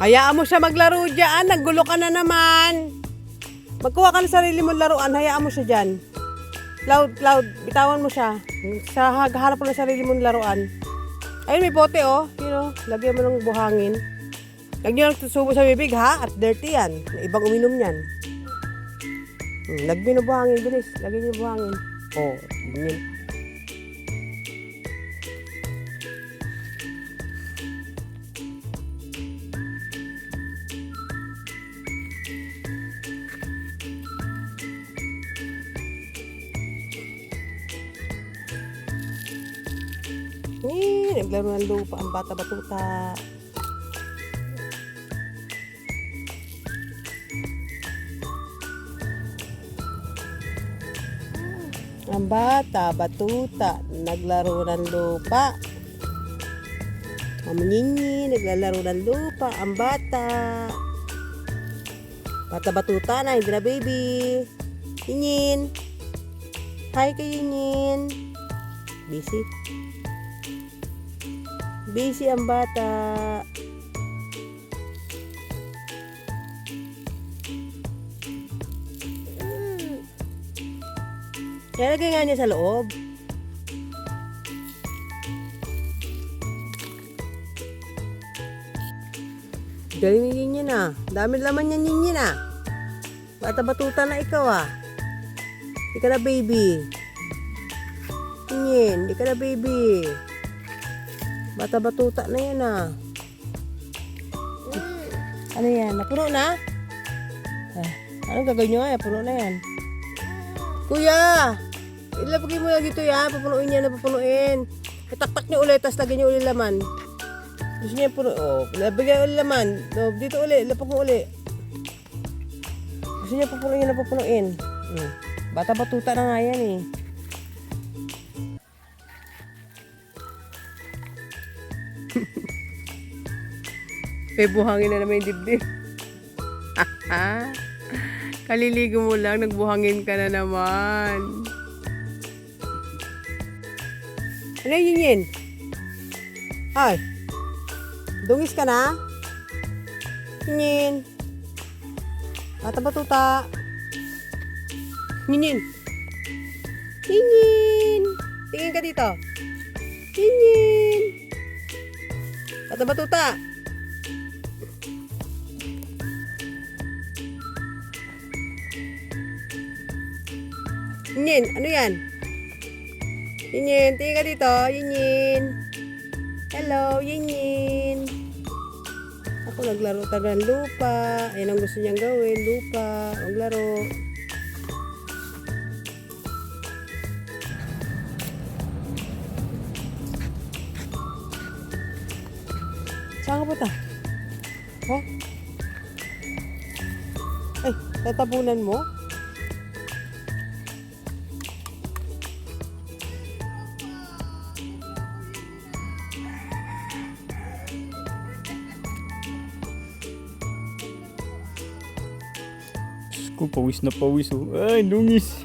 Hayaan mo siya maglaro dyan. Naggulo ka na naman. Magkuha ka ng sarili mong laruan. Hayaan mo siya dyan. Cloud. Bitawan mo siya. Hanap mo ng sarili mong laruan. Ayun, may pote oh. Yun oh. Lagyan mo ng buhangin. Huwag nyo lang susubo sa bibig ha. At dirty yan. May ibang uminom yan. Lagyan ng buhangin. Bilis. Lagyan nyo ng buhangin. Oh, ganyan. Naglaro ng lupa ang bata-batuta. Ang bata-batuta naglaro ng lupa. Ang nyinyi naglalaro ng lupa. Ang bata. Bata-batuta na, hindi na baby. Yinyin. Hi kay Yinyin. Busy. Busy ang bata. Lalagay nga niya sa loob. Galing niya na. Dami laman niya na. Bata-batuta na ikaw ah. Di ka na baby. Di ka na baby. Bata-batuta na yan ah. Ano yan? Napuno na? Anong gagawin nyo nga? Puno na yan. Kuya! Ilapagin mo lang dito yan. Papunuin yan na papunuin. Itaktak nyo ulit. Tapos lagyan nyo ulit laman. Gusto nyo yung puno. Oh, labigyan ulit laman. No, dito ulit. Lapag mo ulit. Gusto nyo papunuin yan na papunuin. Bata-batuta na nga yan eh. May buhangin na naman yung dibdib. Kaliligo mo lang, nagbuhangin ka na naman. Ano yun? Ay, dungis ka na? Yun. Bata-batuta. Yun. Tingin ka dito. Yun. Bata-batuta. Yinyin, ano yan? Yinyin, tingin ka dito. Yinyin. Hello, Yinyin. Ako naglaro taga ng lupa. Ayan ang gusto niyang gawin, lupa. Maglaro. Saan ka punta? Ha? Ay, tatapunan mo? Ko pawis na pawis oh. Ay, dungis.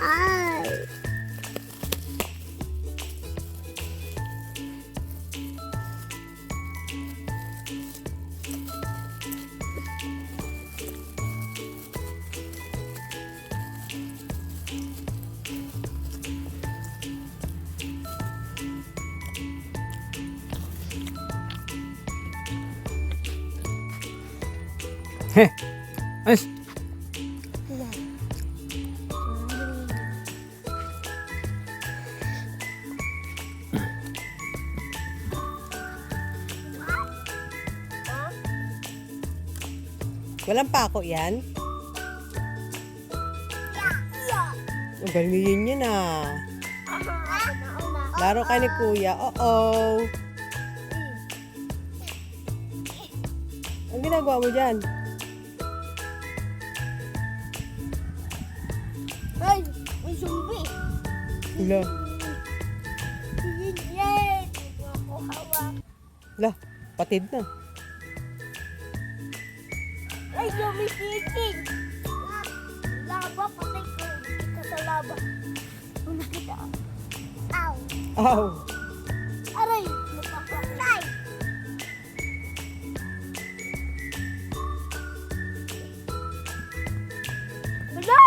Ay. Heh. Ayos. Walang pako yan? Ang galing yun ah. Laro ka ni kuya. Oo. Ang ginagawa mo dyan? Ay, may zumbi. Hala. Yay! Ako hawak. Hala. Patid na. Ay, sumisisig. Laba, patay ko. Kita sa laba. Tulog kita. Ow. Ow. Aray, napapatay. Hala,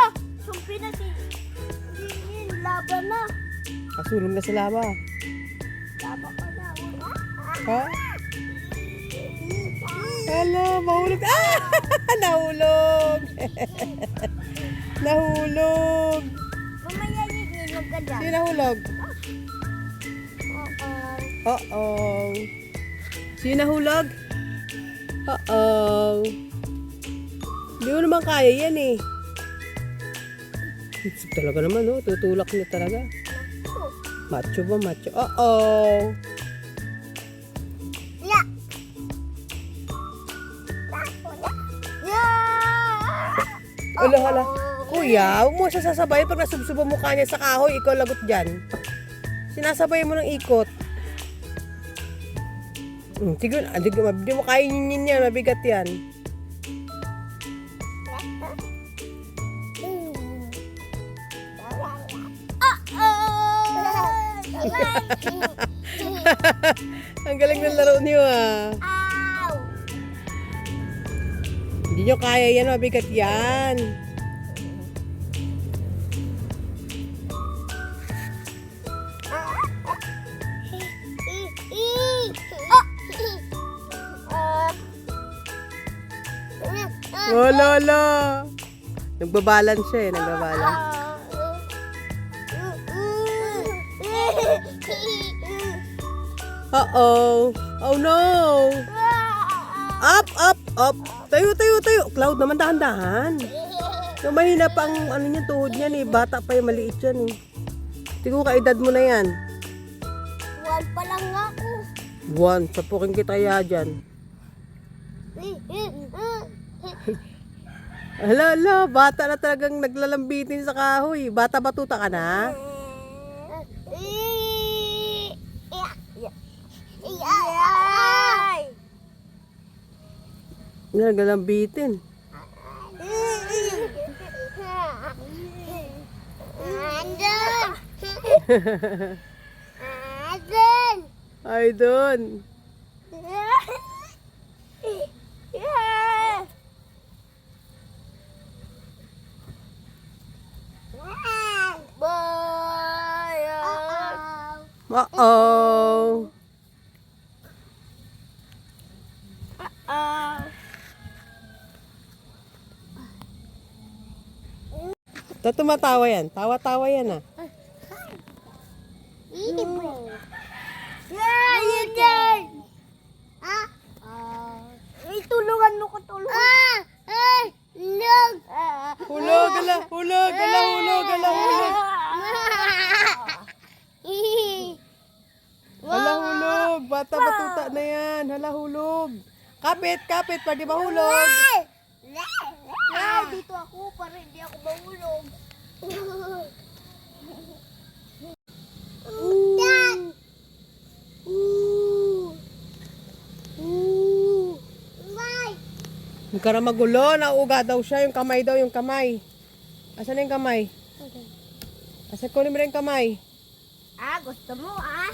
sumpi na si Linin. Laba na. Kasulong na sa laba. Laba ka na. Ha? Hala, mahulog. Ah! Nahulog. Nahulog. Mamaya nilog ka dyan. Sino nahulog? Oo. Uh-oh. Sino nahulog? Uh-oh. Hindi mo naman kaya yan eh. Talaga naman oh, tutulak niya talaga. Macho ba, macho? Uh-oh. Ya. Ya. Hala, hala. Kuya, huwag mo siya sasabay pag nasubsob ang mukha niya sa kahoy, ikaw lagot dyan. Sinasabay mo ng ikot. Sige, hindi mo kaya yun yan, mabigat yan. Ang galing ng laro niyo ah. Ow! Hindi nyo kaya yan, mabigat yan. Wala, wala. Nagbabalance siya eh, nagbabalance. Uh-oh. Oh no. Up, up, up. Tayo, tayo, tayo. Cloud naman, dahan-dahan. Yung mahina pa ang ano niya, tuhod niya eh. Bata pa yung maliit yan eh. Tingko ka, edad mo na yan. One pa lang ako. One, sapukin kita ya dyan. Hala, hala, bata na talagang naglalambitin sa kahoy. Bata batuta ka na? Naglalambitin. Andun! Andun! Ay, doon. Uh-oh. Tumatawa yan. Tawa-tawa yan ah. Yeah, yun yan! Tulungan mo ko, tulungan. Log! Hulog, ala, hulog, ala, hulog, ala, hulog. Hala, hulog. Bata batuta na yan. Hala, hulog. Kapit, kapit. Pwede ba hulog? Dito ako para hindi ako mahulog. Dad! Huwag ka na magulo. Nauuga daw siya. Yung kamay daw, yung kamay. Asan na yung kamay? Kasi kunin mo rin yung kamay. Ah, gusto mo ah?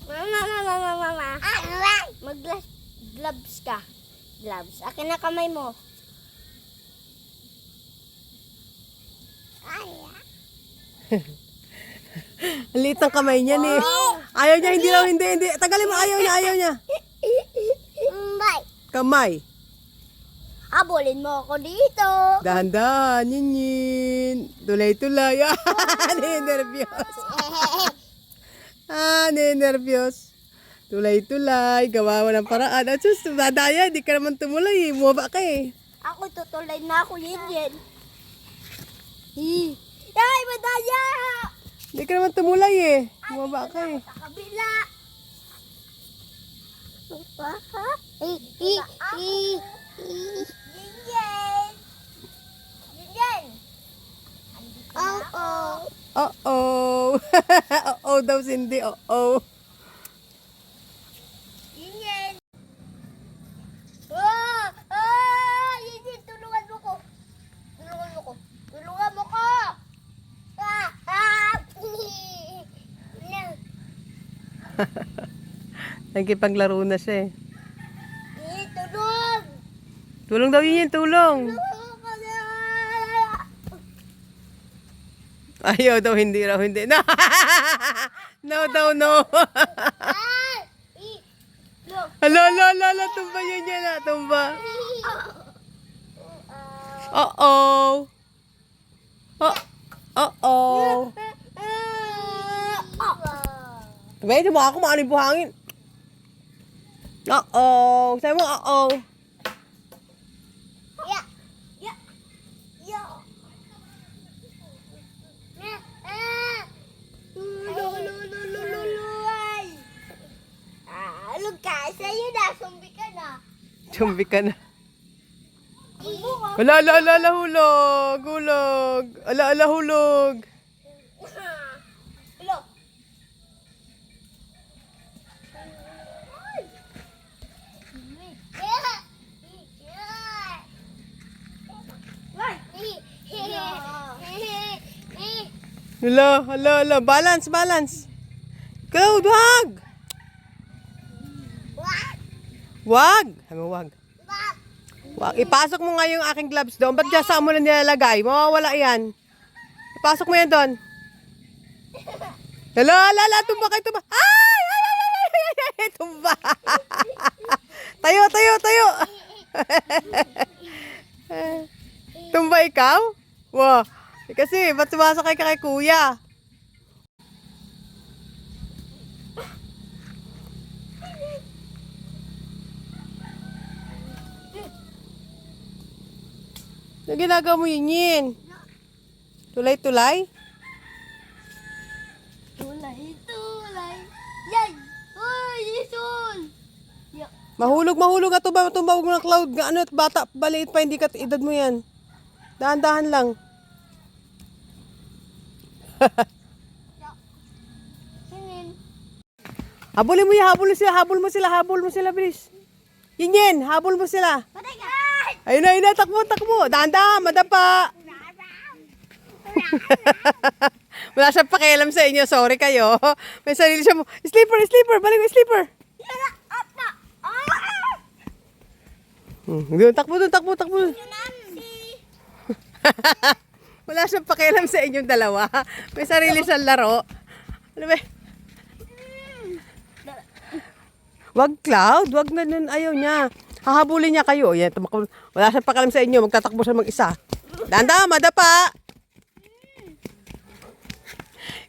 Mama. Mag-gloves ka. Gloves. Akin na kamay mo. Ang liit ng kamay niya eh. Ayaw niya, hindi raw, hindi. Tagalin mo, ayaw niya. Bye. Kamay. Abulin mo ako dito. Dahan-dahan, yin. Tulay-tulay. Ninervyos. Ninervyos. Tulay-tulay. Gawa mo ng paraan. At sus, dadaya, di ka naman tumulay eh. Bumaba ka eh. Ako tutulay na ako yan. Ay, madaya! Di ka naman tumulay eh. Bumaba ka eh. Sa kabila. Ginyen! Ginyen! Oo. Uh-oh. Oo daw, Cindy. Oo. Ginyen! Ginyen, tulungan mo ko. Tulungan mo ko! Nagkipaglaro na siya eh. Tulong! Tulong daw yun, tulong. Tulong ka na! Ayaw daw, hindi raw, hindi. No, no daw, no. Hala, tumba yun yan na, tumba. Uh-oh. Uh-oh. Diba, ito baka kumaano yung buhangin. Uh-oh. Sabi mo, uh-oh. Alog ka, sa'yo na, zombie ka na. Chumbi ka na. Ala, hulog. Ala, hulog. Hello. Ala. Balance. Cloud, wag. Wag. Sabi mo, wag. Wag. Ipasok mo nga yung aking gloves doon. Ba't dyan saan mo na nilalagay? Mawawala yan. Ipasok mo yan doon. Ala, tumba kayo, tumba. Ay, tumba. Tayo. Tumba ikaw? Wow. Kasi, ba't sumasakay ka kay kuya? Ano ginagawa mo yun? Tulay-tulay? Tulay. Yan! Uy, isul! Mahulog nga to ba? Tumbawag mo ng cloud. Ano, bata, baliit pa, hindi ka edad mo yan. Dahan-dahan lang. Sinin. Habulin mo yan, habol mo sila, bilis. Yin, habol mo sila. Patay ka! Ayun na, takbo. Dahan-dahan, madapa. Wala siyang pakialam sa inyo, sorry kayo. May sarili siya mo. Sleeper, balik mo yung sleeper. Yan! Apa! Doon, takbo. Nancy! Wala siyang pakialam sa inyong dalawa. May sarili siyang laro. Ano ba? Wag, Cloud. Wag na nun. Ayaw niya. Hahabulin niya kayo. Yan, wala siyang pakialam sa inyo. Magtatakbo siya mag-isa. Danda, madapa.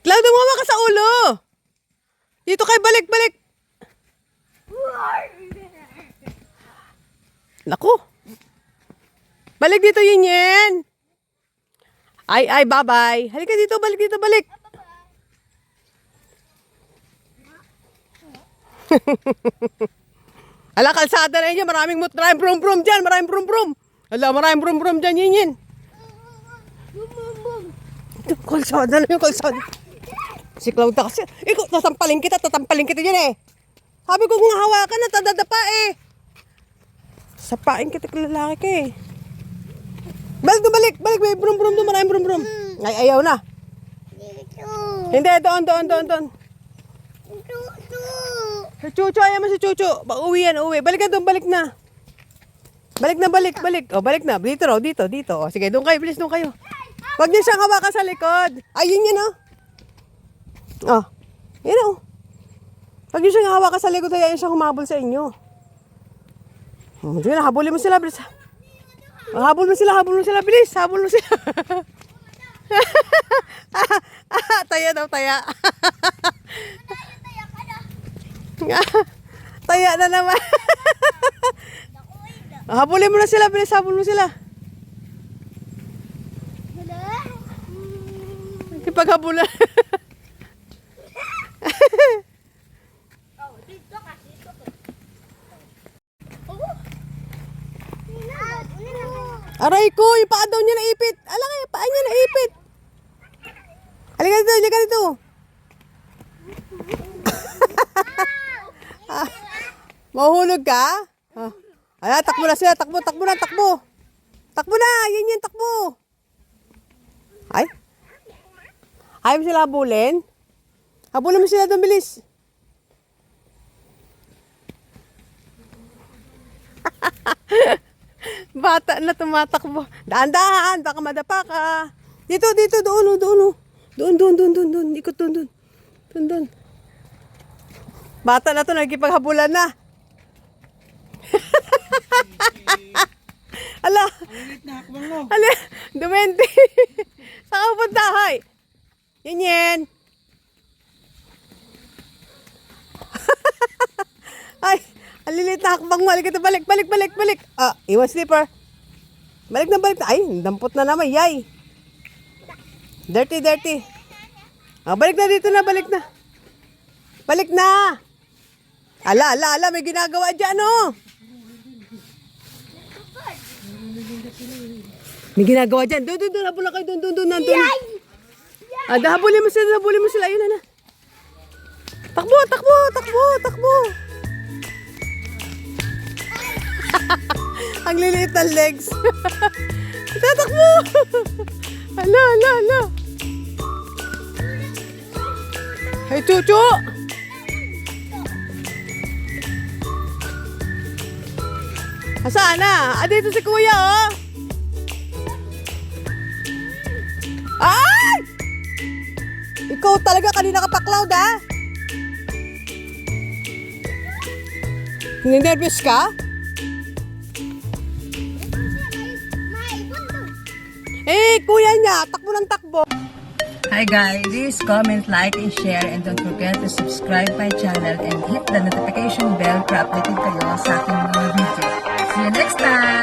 Cloud, umawa ka sa ulo. Dito kayo, balik. Naku. Balik dito, Yin. Ay, bye-bye. Halika dito, balik. Ala, kalsada na inyo. Maraming brum-brum dyan. Ala, maraming brum-brum dyan, Yin. Ito, kalsada na yung kalsada. Si Claudia kasi, ikaw, tatampalin kita dyan eh. Sabi ko kung hawakan na, tadadapa eh. Sapain kita, lalaki ka eh. Balik, may brum-brum doon, maraming brum-brum. Ay, ayaw na. Hindi, doon. Chuchu. Si Chucho, ayaw mo si Chucho. Uwi yan, uwi. Balik na doon, balik na. Balik. O, balik na. Dito raw, dito. O, sige, doon kayo, please, doon kayo. Huwag niyo siyang hawakan sa likod. Ayun yan, oh. Oh, yun, oh. Huwag niyo siyang hawakan sa likod, hayaan siyang humabol sa inyo. Oh, sige na, habulin mo sila, bilis. Oh, habol mo sila, bilis. Habol mo sila. Taya daw, taya. Taya na naman. Habulin mo na sila, bilis, habol mo sila. Ipaghabulan. Aray ko, yung paa daw niya naipit. Alam nga, yung paa niya naipit. Halika dito. Mahuhulog ka? Ala, takbo na sila, takbo. Takbo na, yan, takbo. Ay. Ayaw mo sila habulin? Habulin mo sila doon, bilis. Bata na tumatakbo. Daan-daan, baka madapa ka. Dito, doon. Doon. Ikot doon. Doon. Bata na to, nagkipaghabulan na. Ala. Ala, duwende. Saan ka punta, hay? Yan. Ay, alilit na hakbang mo. Halika, balik. Iwan slipper. Balik na. Ay, dampot na naman, yay. Dirty. Balik na dito na, balik na. Ala, may ginagawa dyan, oh. May ginagawa dyan. Doon, habula kayo, doon. Habulin mo sila, yun na. Takbo. Ang liliit ng legs. Tatakbo. Ala. Hey, Chuchu. Saan na? Dito si Kuya, oh. Ay! Ikaw talaga, kanina ka pa, Cloud, ha? Ninervous ka? Kuya niya, takbo ng takbo. Hi guys, please comment, like, and share, and don't forget to subscribe my channel and hit the notification bell para updated kayo sa aking mga video. See you next time!